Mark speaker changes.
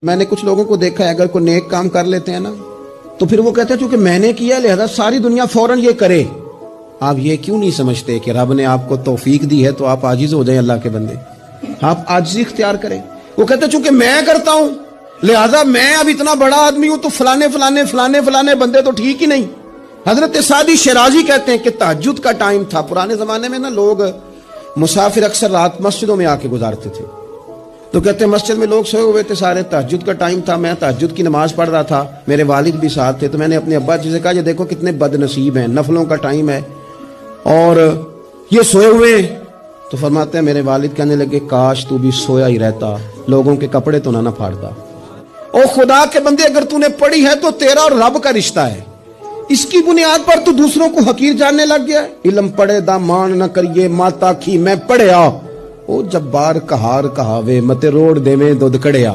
Speaker 1: میں نے کچھ لوگوں کو دیکھا ہے اگر کوئی نیک کام کر لیتے ہیں نا تو پھر وہ کہتے ہیں چونکہ میں نے کیا لہذا ساری دنیا فوراً یہ کرے. آپ یہ کیوں نہیں سمجھتے کہ رب نے آپ کو توفیق دی ہے تو آپ عاجز ہو جائیں اللہ کے بندے, آپ عاجزی اختیار کریں. وہ کہتے ہیں چونکہ میں کرتا ہوں لہذا میں اب اتنا بڑا آدمی ہوں تو فلانے فلانے فلانے فلانے بندے تو ٹھیک ہی نہیں. حضرت سعدی شیرازی کہتے ہیں کہ تہجد کا ٹائم تھا پرانے زمانے میں نا, لوگ مسافر اکثر رات مسجدوں میں آ کے گزارتے تھے تو کہتے ہیں مسجد میں لوگ سوئے ہوئے تھے سارے, تہجد کا ٹائم تھا, میں تہجد کی نماز پڑھ رہا تھا, میرے والد بھی ساتھ تھے, تو میں نے اپنے ابا جی سے کہا یہ دیکھو کتنے بد نصیب ہیں, نفلوں کا ٹائم ہے اور یہ سوئے ہوئے ہیں. تو فرماتے ہیں میرے والد کہنے لگے کاش تو بھی سویا ہی رہتا, لوگوں کے کپڑے تو نہ پھاڑتا. او خدا کے بندے اگر تو نے پڑھی ہے تو تیرا اور رب کا رشتہ ہے, اس کی بنیاد پر تو دوسروں کو حقیر جاننے لگ گیا. علم پڑھے دا مان نہ کریے ماتا کی میں پڑھیا, او جبار کہار کہاوے متے روڑ دے میں دودھ کڑیا.